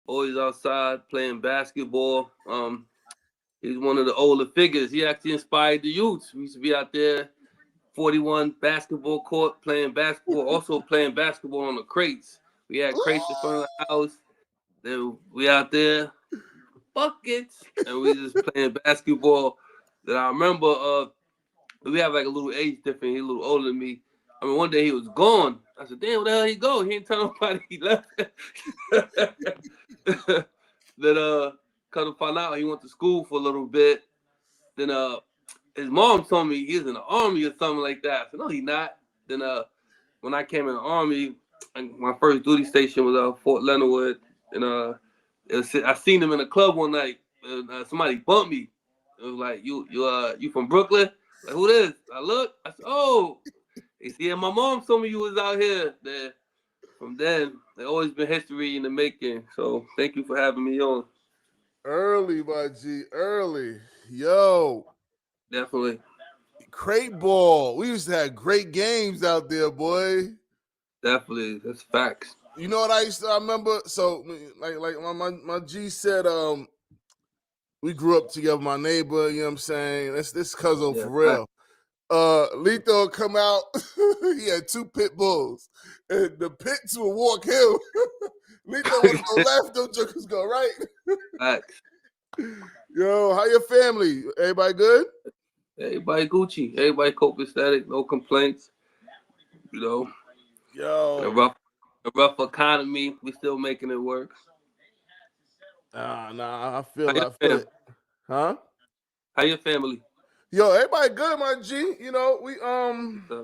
always outside playing basketball. He's one of the older figures. He actually inspired the youth. We used to be out there, 41 basketball court, playing basketball, also playing basketball on the crates. We had crates in front of the house. Then we out there, buckets, and we just playing basketball. Then I remember we have like a little age difference. He's a little older than me. I mean, one day he was gone. I said, "Damn, where the hell he go? He didn't tell nobody he left." Then come to find out he went to school for a little bit. Then his mom told me he was in the army or something like that. I said, "No, he not." Then when I came in the army, and my first duty station was Fort Leonard, and I seen him in a club one night. And, somebody bumped me. It was like, you from Brooklyn? Like, who this? I look. I said, oh. He said, yeah, my mom told me you was out here. Then from then, there always been history in the making. So thank you for having me on. Early, my G, early. Yo, Definitely. crate ball. We used to have great games out there, boy. Definitely. That's facts. You know what I remember? So like my G said, we grew up together, my neighbor, you know what I'm saying? That's this cousin Yeah, for facts. real. Lito come out, he had two pit bulls, and the pits would walk him. Lito want to go left, them jokers go right. Facts. Yo, how your family? Everybody good? Everybody Gucci. Everybody copacetic. No complaints. You know, a Yo, rough, a rough economy. We still making it work. nah, How I your feel fam? it. Huh? How your family? Yo, everybody good, my G. You know, Uh,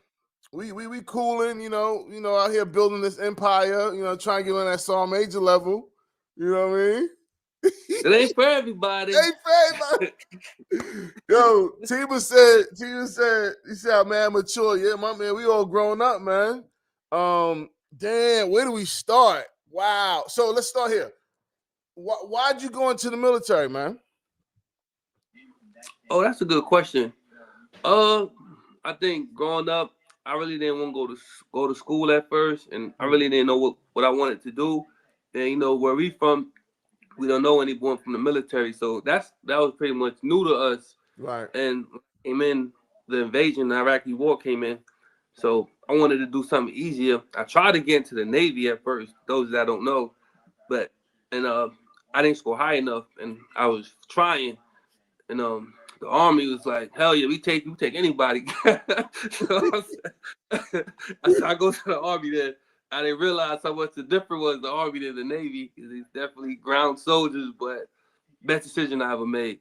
we cooling, out here building this empire, trying to get on that Saw Major level. You know what I mean? it ain't for everybody. Ain't fair, man. Yo, he said, man, mature. Yeah, my man, we all grown up, man. Damn, where do we start? Wow. So let's start here. Why'd you go into the military, man? Oh, that's a good question. Uh, I think growing up, I really didn't want to go to school at first, and I really didn't know what I wanted to do. And where we from, we don't know anyone from the military, so that was pretty much new to us. Right. And came in the invasion, the Iraqi war came in, so I wanted to do something easier. I tried to get into the Navy at first. Those that don't know, but and I didn't score high enough, and I was trying, and the army was like, hell yeah, we take anybody. So I said, I go to the army then. I didn't realize how much the difference was the army than the Navy, because it's definitely ground soldiers, but best decision I ever made.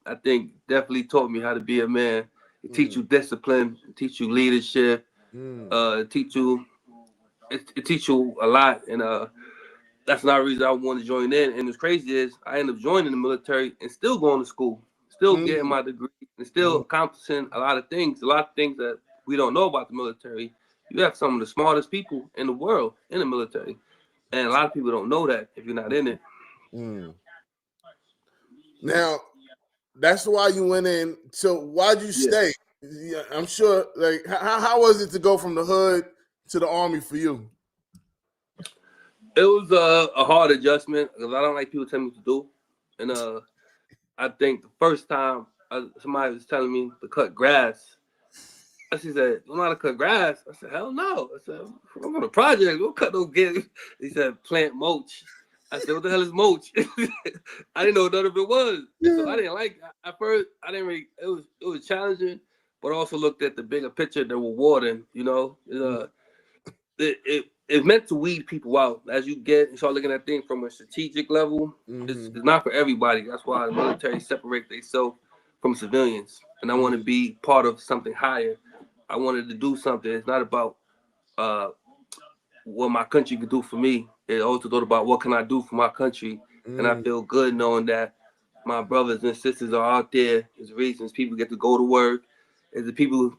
I think definitely taught me how to be a man. It teach Mm, you discipline, it teach you leadership, mm, it teach you a lot, and that's another reason I wanted to join in. And what's crazy is I ended up joining the military and still going to school, still getting mm, my degree, and still mm, accomplishing a lot of things that we don't know about the military. You have some of the smartest people in the world in the military, and a lot of people don't know that if you're not in it. mm. Now, that's why you went in. So why'd you Yeah, stay? Yeah, I'm sure. Like, how was it to go from the hood to the army for you? it was a hard adjustment because I don't like people telling me what to do, and I think the first time somebody was telling me to cut grass. She said, "You know how to cut grass?" I said, "Hell no." I said, "I'm on a project. We'll cut no grass." He said, "Plant mulch." I said, "What the hell is mulch?" I didn't know what none of it was, and so I didn't like. At first, I didn't really. It was challenging, but I also looked at the bigger picture, the rewarding. It's meant to weed people out as you start looking at things from a strategic level. It's, Mm-hmm. it's not for everybody. That's why the military separate themselves from civilians, and I want to be part of something higher. I wanted to do something. It's not about uh, what my country could do for me. It also thought about what can I do for my country, and I Mm-hmm. feel good knowing that my brothers and sisters are out there. There's reasons people get to go to work. Is the people,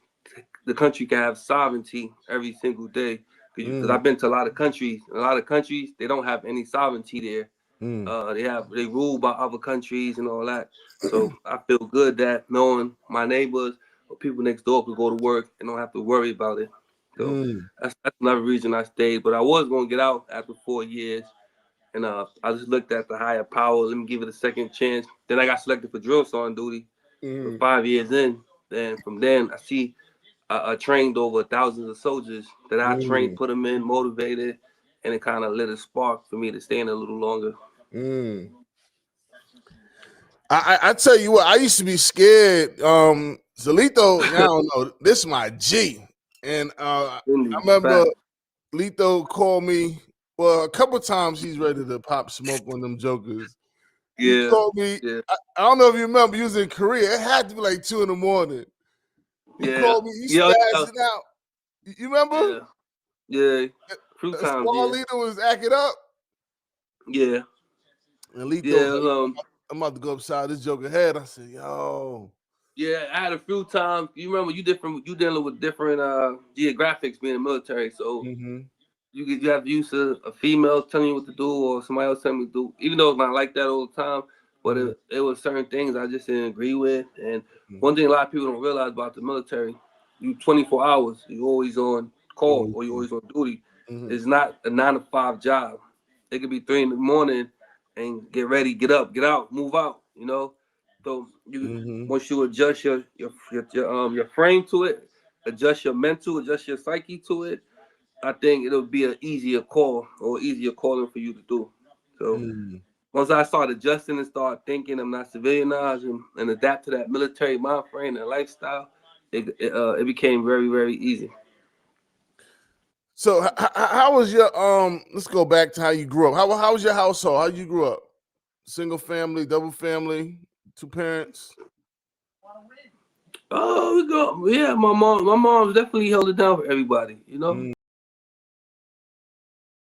the country can have sovereignty every single day. Because Mm-hmm. I've been to a lot of countries. In a lot of countries, they don't have any sovereignty there. They rule by other countries and all that. So I feel good that knowing my neighbors or people next door could go to work and don't have to worry about it. So Mm-hmm. that's another reason I stayed. But I was gonna get out after 4 years, and I just looked at the higher power. Let me give it a second chance. Then I got selected for drill sergeant duty for Mm-hmm. 5 years in. Then from then I see I trained over thousands of soldiers that I trained, Mm. put them in, motivated, and it kind of lit a spark for me to stay in a little longer. Mm. I tell you what, I used to be scared. Zalito, I don't know. This is my G, and I remember Fact. Lito called me. Well, a couple times he's ready to pop smoke on them jokers. He Yeah, called me. yeah, I don't know if you remember. He was in Korea. It had to be like 2 a.m. He yeah, called me. He yeah, spazzing out. You remember? yeah, yeah. Few A times, squad yeah, leader was acting up, yeah, and Lito was yeah. like, "I'm about to go upside this joker head." I said, "Yo." Yeah, I had a few times. You remember you different. You dealing with different geographics being in the military, so Mm-hmm. you have to use a female telling you what to do or somebody else telling me to do. Even though it's not like that all the time, but Mm-hmm. it was certain things I just didn't agree with. And Mm-hmm. one thing a lot of people don't realize about the military, you 24 hours, you always on call or you always on duty. Mm-hmm. It's not a 9 to 5 job. It could be 3 in the morning and get ready, get up, get out, move out. You know, so you Mm-hmm. once you adjust your frame to it, adjust your mental, adjust your psyche to it, I think it'll be an easier call or easier calling for you to do. So Mm-hmm. once I start adjusting and start thinking I'm not civilianized and adapt to that military mind frame and lifestyle, it became very, very easy. So how was your Let's go back to how you grew up. How was your household? How you grew up? Single family, double family, 2 parents. Oh, we go. Yeah, my mom definitely held it down for everybody. You know,